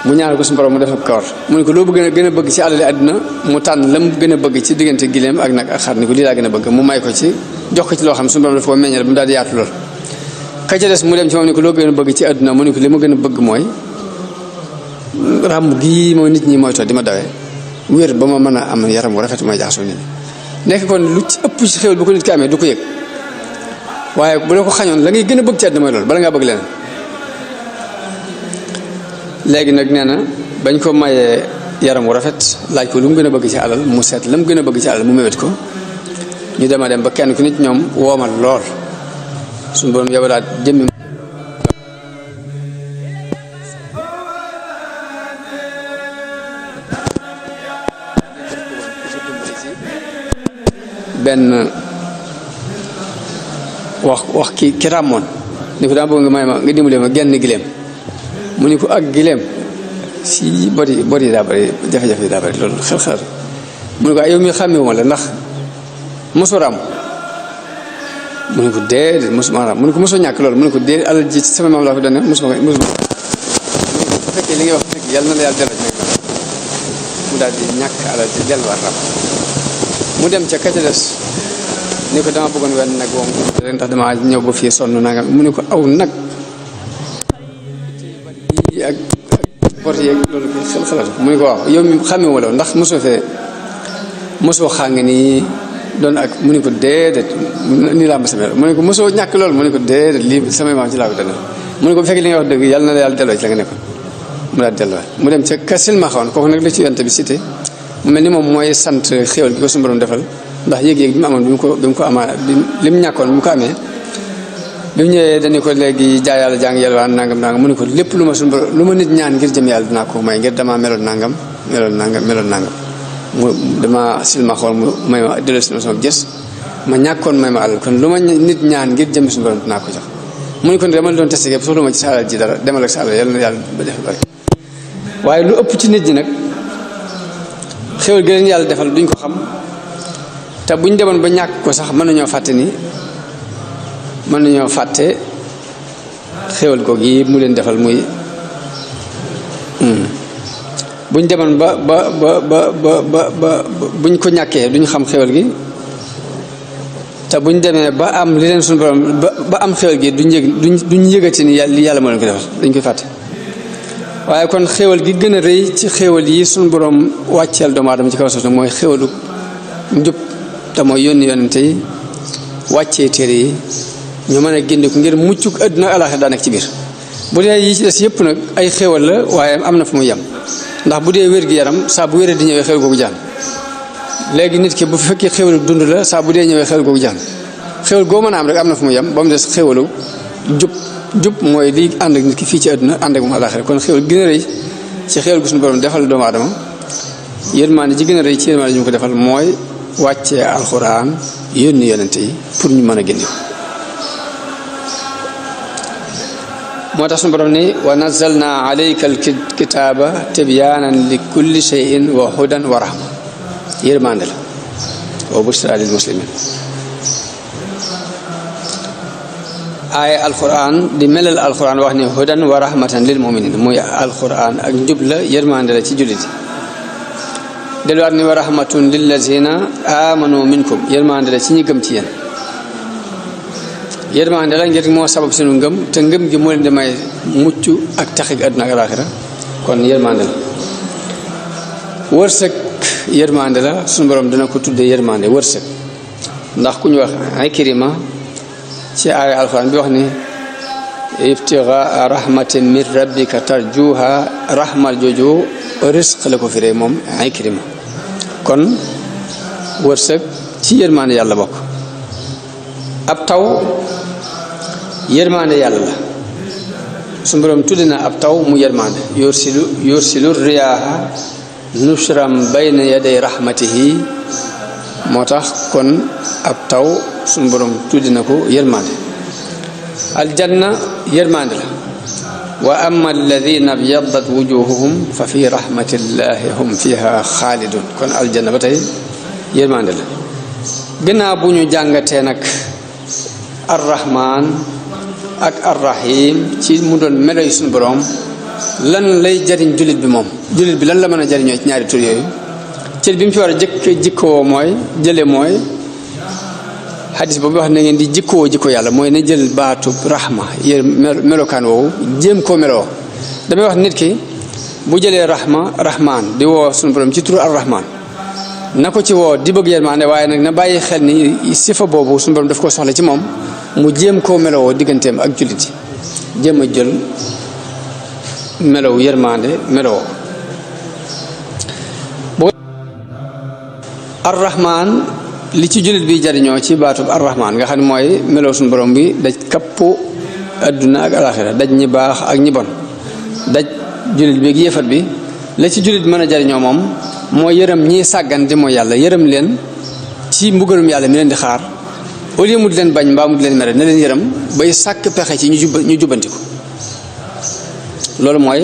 mu ñaanal ko suñu borom mu def ak kawar mu ne ko loo gën a bëgg ci alali àdduna mu tànn la mu gën a bëgg ci diggante gileem ak nag ak xar ni ko lii laa gën a bëgg mu may ko ci jox ko ci loo xam suñu borom dafa ko meññal ba mu daal di yaatu lool ka ca des mu dem ci moom ni ko loo gën a bëgg ci àdduna mu ne ko li ma gën a bëgg mooy ràmm gii moo nit ñi mooy toog di ma dawee wér ba ma mën a am yaram wu rafet may jaxasoo nit ñi nekk kon lu ci ëpp ci xéwal bu ko nit ki amee du ko yëg waaye bu la ko xañoon la ngay gën a bëgg ci àdduna mooy loolu bala ngaa bëgg leneen léegi nag nee na bañ ko mayee yaram wu rafet laaj ko lu mu gën a bëgg ci alal mu seet la mu gën a bëgg ci alal mu mébét ko ñu dem a dem ba kenn ku nit ñoom woomal lool suñu borom yabalaat jëmmi benn wax ki ràmmoon ni ko daa bëgg nga may ma nga dimbale ma genn gileem mu ni ko ak gileem si bori daa bari jafe-jafe yi daa bari loolu xel mu ne ko yow mi xàmmewu ma la ndax mosoo ràmm mu ne ko déedéet mosuma ràmm mu ne ko mosoo ñàkk loolu mu ne ko déedéet alal ji sama maam laa ko doon mosuma bu fekkee li ngay wax fekk yàlla na la yàlla delloo ci mu daal di ñàkk alal ji delluwaat ràmm mu dem ca kacca des ni ko dama bëggoon wenn nag woom rek ndax dama ñëw ba fii sonn nanga mu ne ko aw nag yi ak porte yeeg loolu ko xel mu ne ko waaw yow mi xàmmee wala ndax mosoo xàng nii doon ak mu ne ko déedéet nii laa ma samee mu ne ko mosoo ñàkk loolu mu ne ko déedéet lii samay maam ci laa ko delloo mu ne ko bu fekkee li nga wax dëgg yàlla na la yàlla delloo ci la nga nekkoon mu daal delloo mu dem ca ka silmaxoon kooku nag la ci yonte bi cité mu mel ni moom mooy sant xéwal gi ko suñu borom defal ndax yéeg-yéeg bi mu amoon bi mu ko amaa li mu ñàkkoon bi mu ko amee bi mu ñëwee dañu ko léegi jaay yàlla jàng yelwaan nangam mu ne ko lépp lu ma suñu borom lu ma nit ñaan ngir jëm yàlla dinaa ko may ngir damaa meloon nangam mu dama silmaxoon mu may ma delloo si sama gës ma ñàkkoon may ma alal kon lu ma nit ñaan ngir jëm suñu borom dinaa ko jox mu ne ko dama doon testé gépp soxla ma ci sa alal ji dara demal ak sa alal yàlla na yàlla ba def bari waaye lu ëpp ci nit ñi nag xéwal gi leen yàlla defal duñ ko xam te buñ demoon ba ñàkk ko sax mën nañoo fàtte xéwal ko gi mu leen defal muy buñ demoon ba buñ ko ñàkkee duñ xam xéwal gi te buñ demee ba am li leen suñu borom ba am xéwal gi duñ yëgati ni li yàlla moo leen ko defal dañ koy fàtte waaye kon xéwal gi gën a rëy ci xéwal yi suñu borom wàcceel doomu aadama ci kaw suuf mooy xéwalu njub te mooy yónni yonente yi wàccee téere yi ñu mën a gindiku ngir muccuk àdduna alaaxira daa nekk ci biir bu dee yi ci des yëpp nag ay xéwal la waaye am na fu muy yem ndax bu dee wér-gi-yaram saa bu wéree di ñëwee xéwal googu jaan léegi nit ki bu fekkee xéwalu dund la saa bu dee ñëwee xéwal googu jaan xéwal goo mën a am rek am na fu muy yem ba mu des xéwalu jub mooy li ànd ak nit ki fii ci àdduna ànd ak moom alaaxira kon xéwal gën a rëy ci xéwal gu suñu borom defal doomu aadama yërmaande ji gën a rëy ci yërmaande ji mu ko defal mooy wàccee alxuraan yónni yonente yi pour ñu mën a génne moo tax suñu borom ni wa nazzalna alayka alkitaba tibyaanan li kulli shay'in wa hudan wa rahma yërmande la wa bushra lil muslimin aaya alquran di melal alquran wax ni hudan wa rahmatan lil muminin muy alquran ak njub la yërmande la ci jullit yi delluwaat ni wa rahmatun lillazina amanu minkum yërmande la ci ñi gëm ci yéen yërmande la ngir moo sabab sunu ngëm te ngëm gi moo leen di may mucc ak taxig àdduna ak alaaxira kon yërmande la wërsëg yërmande la suñu borom dina ko tuddee yërmande wërsëg ndax ku ñu wax Ikrima ci aaya alxuraan bi wax ni ibtigaa rahmatin min rabbika tarjuha rahmat jooju risq la ko firee moom Ikrima kon wërsëg ci yërmande yàlla bokk ab taw yërmande yàlla la suñu borom tudde na ab taw mu yërmande yursilu riyaaha nushram bayna yaday rahmatihi moo tax kon ab taw suñu borom tudde na ko yërmande aljanna yërmande la wa amma alladina byaddat wujuhuhum fa fi rahmatillahi hum fiha xaalidun kon aljanna ba tey yërmande la gannaaw bu ñu jàngatee nag arrahman ak arrahim ci mu doon melo yu suñu borom lan lay jariñ jullit bi moom jullit bi lan la mën a jariñoo ci ñaari tur yooyu cër bi mu ci war a jikkoo mooy jële mooy xadis boobu wax na ngeen di jikkoo jikko yàlla mooy na jël baatu rahma yéen melokaan woowu jéem koo meloo damay wax nit ki bu jëlee rahman di woo suñu borom ci turu arrahman na ko ci woo di bëgg yërmande waaye nag na bàyyi xel ni sifa boobu suñu borom daf ko soxla ci moom mu jéem koo meloo digganteem ak jullit yi jéem a jël melow yërmande meloo boo arrahman li ci jullit bi jariñoo ci baatub arrahman nga xam ne mooy melow suñu borom bi daj kappu adduna ak alaxira daj ñi baax ak ñi bon daj jullit bi ak yéefat bi la ci jullit mën a jariñoo moom mooy yërëm ñiy sàggan di mooy yàlla yërëm leen ci mbugalum yàlla mi leen di xaar au lieu mu di leen bañ mbaa mu di leen mere na leen yërëm bay sàkk pexe ci ñu jubbanti ko loolu mooy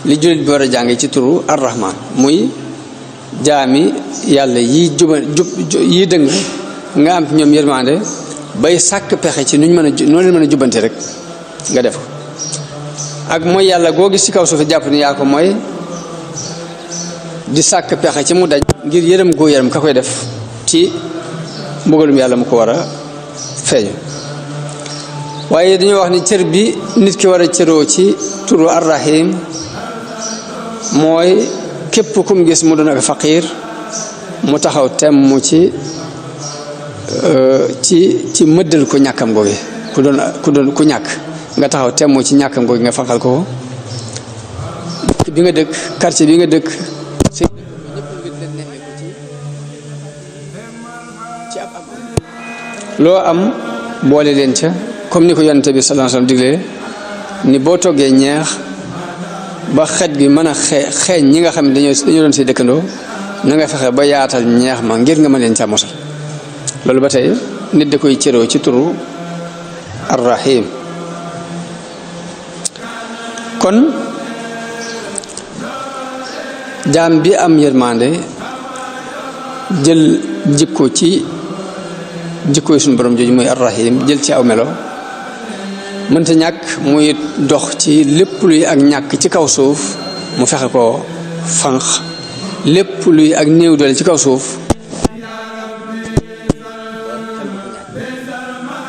li jullit bi war a jàng ci turu arrahman muy jaami yàlla yi dëng nga am ñoom yërmande bay sàkk pexe ci nuñ noo leen mën a jubbanti rek nga def ko ak mooy yàlla goo gis ci kaw suuf jàpp ni yaa ko mooy di sàkk pexe ci mu daj ngir yërëm goo yërëm ka koy def ci mbugalum yàlla mu ko war a feeñu waaye dañoo wax ni cër bi nit ki war a cëroo ci turu arrahim mooy képp kum gis mu doon ak faqiir mu taxaw temm ci mëddal ko ñàkkam googi ku ñàkk nga taxaw temm ci ñàkkam googi nga fanqal ko bi nga dëkk quartier bi nga dëkk loo am boole leen ca comme ni ko yonent bi sallallahu alayhi wasallam diglee ni boo toggee ñeex ba xet gi mën a xeeñ ñi nga xam ne dañoo doon say dëkkandoo na nga fexe ba yaatal ñeex ma ngir nga mën leen ca mosal loolu ba tey nit da koy cëroo ci turu arrahim kon jaam bi am yërmande jël jikko ci jikko yi suñu borom jooju muy arrahim jël ci aw melo mënta ñàkk muy dox ci lépp luy ak ñàkk ci kaw suuf mu fexe ko fanq lépp luy ak néew doole ci kaw suuf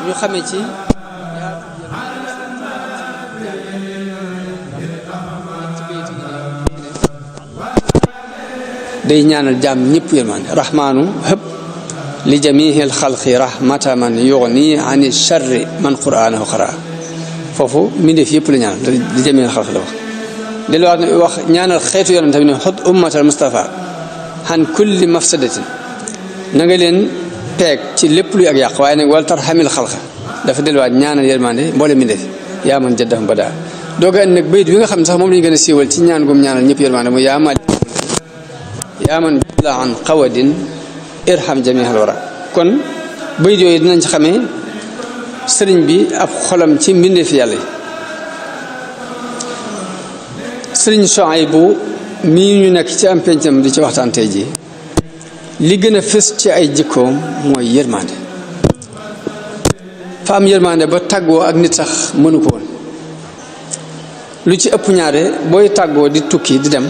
ñu xamee ci day ñaanal jaam ñëpp yërmande rahmaanu hëpp li jamihil xalqi rahmata man yughni ani sharri man qur'anahu qara foofu mbindeef yëpp la ñaanal li jamihil xalqi la wax delluwaat wax ñaanal xeetu yonent tamit ne xut ummatal Mustafa han kulli mafsadatin na nga leen peeg ci lépp luy ak yàq waaye nag wal tarhamil xalqa dafa delluwaat ñaanal yërmande mboole mbindeef yaa man jaddahum bada dooga andi nag bayit bi nga xam ne sax moom lañu gën a siiwal ci ñaan gum ñaanal ñëpp yërmande mooy yaa man jalla an qawadin irham jamihal wara kon bayit yooyu dinañ ci xamee sëriñ bi ab xolam ci mbindeefi yàlla yi sëriñ Souhaïbou mii ñu nekk ci am pencam di ci waxtaan tey ji li gën a fës ci ay jikkoom mooy yërmande fa am yërmande ba tàggoo ak nit sax mënu ko woon lu ci ëpp ñaare booy tàggoo di tukki di dem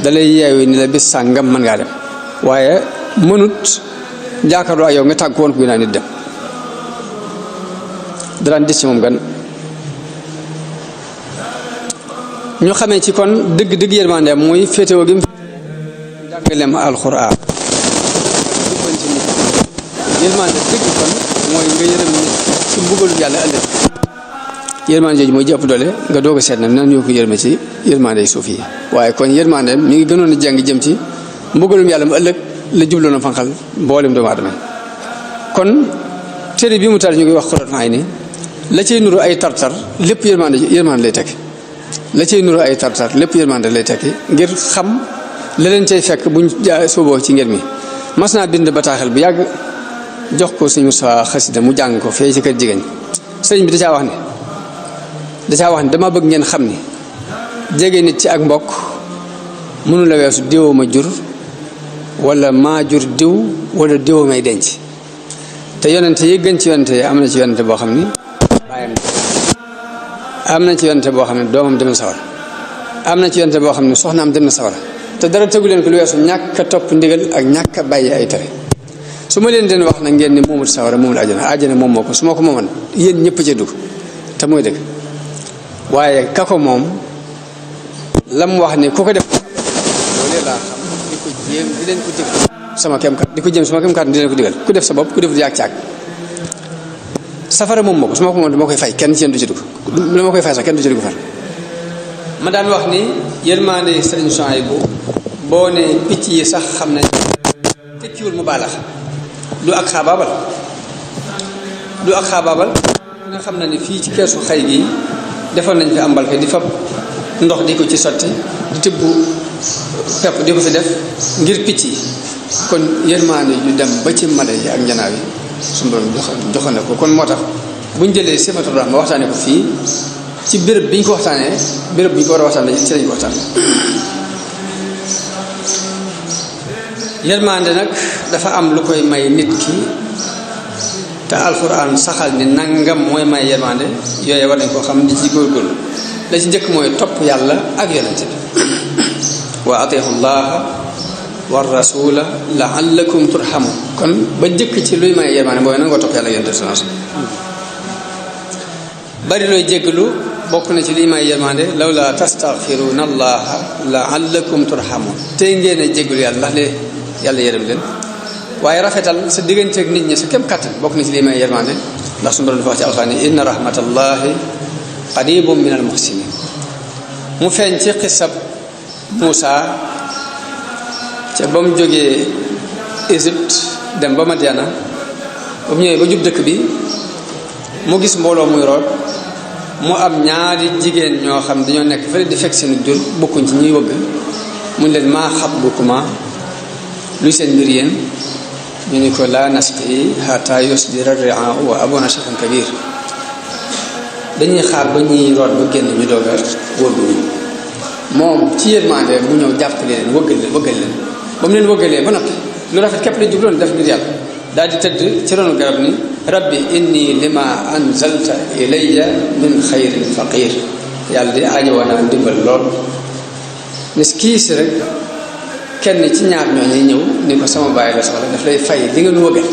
dalay yeewu ni la bis sàngam mën ngaa dem waaye mënut jàkkaarloo ak yow nga tàgg ko woon ko naa nit dem daraan dis ci moom gan ñu xamee ci kon dëgg yërmande muy féetewoo gi mu jàngaleem alxuraan yërmande dëgg kon mooy nga yërëm nit ci mbugalu yàlla ëllëg yërmande jooju mooy ji ëpp doole nga doog a seet nag nan ñoo ko yërme ci yërmande suuf yi waaye kon yërmande mi ngi gënoon a jàng jëm ci mbugalum yàlla mu ëllëg la jubloon a fanqal mboolem doomu aadama kon téere bi mu tar ñu ngi wax Qurratul Ayni la cay nuru ay tartar lépp yërmande lay tekki la cay nuru ay tartar lépp yërmande lay tekki ngir xam la leen cay fekk buñ sooboo ci ngir mi mas naa bind bataaxel bu yàgg jox ko suñu sa xasida mu jàng ko fee ci kër jigéen sëriñ bi da caa wax ne dama bëgg ngeen xam ni jege nit ci ak mbokk mënu la weesu diwoo ma jur wala maa jur diw wala diwoo may denc te yonente yi gën ci yonente yi am na ci yonente boo xam ni bàyyam am na ci yonente boo xam ne doomam dem na sawar am na ci yonente boo xam ne soxnaam dem na sawar te dara tegu leen ko lu weesu ñàkk a topp ndigal ak ñàkk a bàyyi ay tere su ma leen den wax na ngeen ni moomul sawara moomul àjjana moom moo ko su ma ko mooman yéen ñëpp ci dugg te mooy dëgg waaye ka ko moom lam wax ni ku ko def loolee laa xam di ko jéem di leen ko digal sama kem kat di leen ko digal ku def sa bopp ku def yaag caag safara moom moo ko su ma ko moom dama koy fay kenn ci yéen du ci dugg la ma koy fay sax kenn du ci dugg far ma daan wax ni yërmande sëriñ Souhaïbou boo ne picc yi sax xam nañ tekkiwul mu baalax du ak xaabaabal nga xam na ni fii ci keesu xay gi defoon nañ fi am mbalka di fab ndox di ko ci sotti di tibb pepp di ko fi def ngir picc yi kon yërmande ju dem ba ci mala yi ak njanaaw yi suñu borom joxoon na ko kon moo tax buñ jëlee sifatul rahma waxtaane ko fii ci béréb bi ñu ko waxtaanee béréb bi ñu ko war a waxtaanee ci lañ ko waxtaanee yërmande nag dafa am lu koy may nit ki te alxuraan saxal ni nangam mooy may yërmande yooyu war nañ koo xam di ci góorgóorlu la ci njëkk mooy topp yàlla ak yonente bi wa atiihu llaha wa rasula laallakum turhamun kon ba njëkk ci luy may yërmande mooy nangoo topp yàlla ak yonente bi bari looy jéggalu bokk na ci liy may yërmande lawla tastaghfiruna allaha laallakum turhamun tey ngeen a jéggalu yàlla ndax lee yàlla yërëm leen waaye rafetal sa digganteeg nit ñi sa kem kàttan bokk na ci liy may yërmande ndax suñu borom dafa wax ci alxuraan inna rahmatallahi qaribun min al muhsinin mu feeñ ci xisab Muusa ca ba mu jógee Égypte dem ba Madiana ba mu ñëwee ba jub dëkk bi mu gis mbooloo muy root mu am ñaari jigéen ñoo xam dañoo nekk fële di fekk seen jur bokkuñ ci ñuy wëgg mu leen maa xatbukuma luy seen mbir yéen ñu ni ko laa nasqi hatta yusdira ar-ri'aa wa abuna shaykhun kabir dañuy xaar ba ñuy root ba génn ñu doog a wëgg moom ci yërmande mu ñëw jàppale leen wëggal leen ba mu leen wëggalee ba noppi lu rafet képp la jubloon def ngir yàlla daal di tëdd ci ronu garab ni rabbi inni lima anzalta ilayya min xayrin faqir yàlla di aajowoo naa ndimbal lool nes kii si rek kenn ci ñaar ñooñu ñëw ni ko sama bàyyi la soxla daf lay fay li nga nu wëggal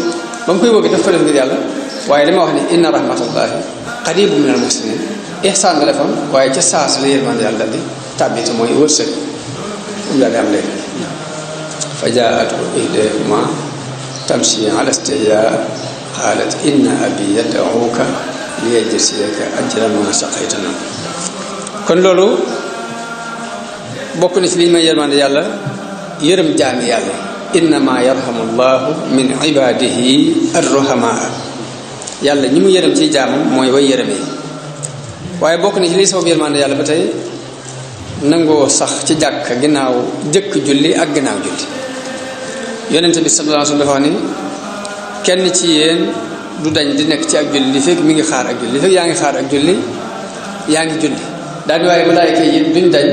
ba mu koy wëgg daf ko def ngir yàlla waaye dama wax ni inna rahmatallahi qaribun minal muhsinin ihsaan la defoon waaye ca saas la yërmande yàlla di tàbbite mooy wërsëg um daal di am léegi fa jaatu ihdahuma tamshi ala istihyaa qaalat inna abi yad'uka liyajziyaka ajra ma saqaytana kon loolu bokk na ci li may yërmande yàlla yërëm jaami yàlla innama yarhamu llahu min ibadihi arruhamaa yàlla ñi mu yërëm ci jaamam mooy way yërëmee waaye bokk na ci liy sabab yërmande yàlla ba tey nangoo sax ci jàkk ginnaaw jëkk julli ak ginnaaw julli yonente bi sallallahu alayhi wa sallam dafa wax ni kenn ci yéen du dañ di nekk ci ak julli li fekk mi ngi xaar ak julli li fekk yaa ngi xaar ak julli yaa ngi julli daal di waaye malaayka yi duñ dañ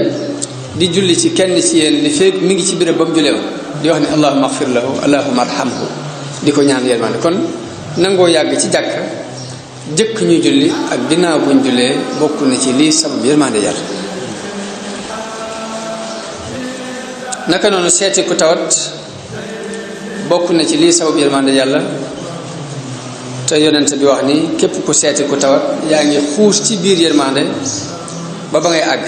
di julli ci kenn ci yéen li feeg mi ngi ci béréb ba mu jullee woon di wax ne allahumma axfir lahu allahumma arhamhu di ko ñaan yërmande kon nangoo yàgg ci jàkk jëkk ñuy julli ak ginnaaw buñ jullee bokk na ci lii sabab yërmande yàlla. naka noonu seeti ku tawat bokk na ci lii sabab yërmande yàlla te yonent bi wax ni képp ku seeti ku tawat yaa ngi xuus ci biir yërmande ba ngay àgg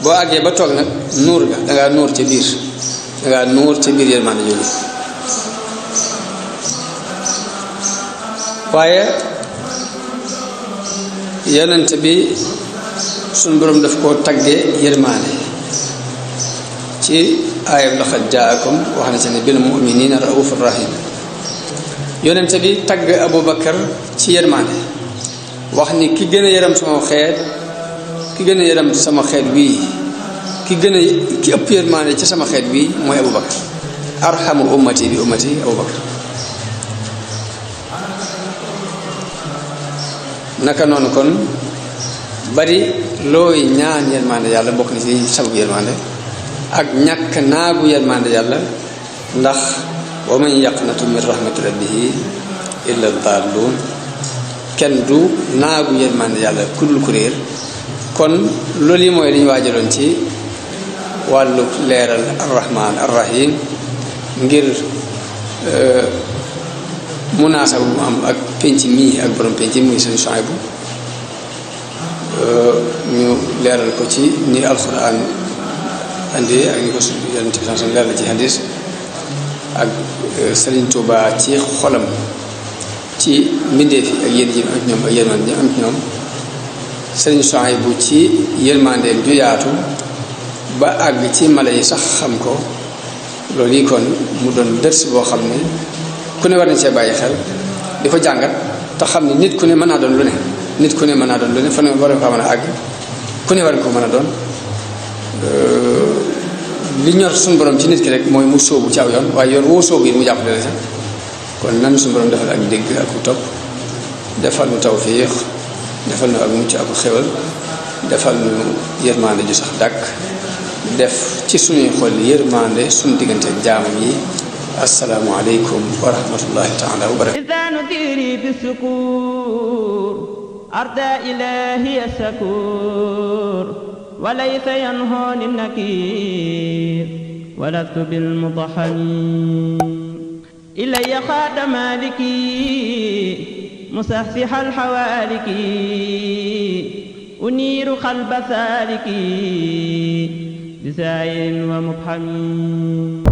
boo àggee ba toog nag nuur ga dangaa nuur ca biir dangaa nuur ca biir yërmande jooju. waaye yonent bi suñ boroom daf koo taggee yërmande ci aayab laqad jaakum wax na ci ne bil mu'minina raufur rahim. yonent bi tagg Abubakar ci yërmande wax ni ki gën a yërëm sama xeet ki gën a yërëm sama xeet wii ki ëpp yërmande ci sama xeet wii mooy Abubakar arhamu ummati bi ummati Abubakar. naka noonu kon bari looy ñaan yërmande yàlla bokk na ci sababu yërmande ak ñàkk naagu yërmande yàlla ndax wa man yaqnatu min rahmati rabbihi illa dallun kenn du naagu yërmande yàlla ku dul ku réer. kon loolu yi mooy li ñu waajaloon ci wàllu leeral arrahman arrahim ngir munaasaba bu am ak penc mii ak borom penc muy seen Suhaybu ñu leeral ko ci ni alxuraan andi ak ñu ko yonent bi sallallahu alayhi wasallam leeral ci hadis ak Serigne Touba ci xolam ci mbindeef yi ak yéen ji ak ñoom ak yërmande ñi am ci ñoom Serigne Suhaybu ci yërmandeem ju yaatu ba àgg ci mala yi sax xam ko loolu yi kon mu doon dërs boo xam ne ku ne war nañ see bàyyi xel di ko jàngat te xam ne nit ku ne mën naa doon lu ne nit ku ne mën naa doon lu ne fa ne war nga ko mën a àgg ku ne war nga ko mën a doon li ñor suñu borom ci nit ki rek mooy mu sóobu ci aw yoon waaye yoon woo sóobu yi mu jàppale la sax kon nan suñu borom defal ak dégg ak topp defal nu tawfiix defal nu ak mucc ak xewal defal nu yërmande ju sax dàkk def ci suñuy xol yërmande suñu diggante ak jaamam yi. assalaamu aleykum wa rahmatullahi taala wa barakatuh. lisaanu diiri bi sukuur arda ilahi asakuur walaysa yanhooni nakiir walastu bilmutaxaniin ilaya xaada maliki musahsiha alxawaaliki uniiru xalba saaliki bisaayin wa mubhamin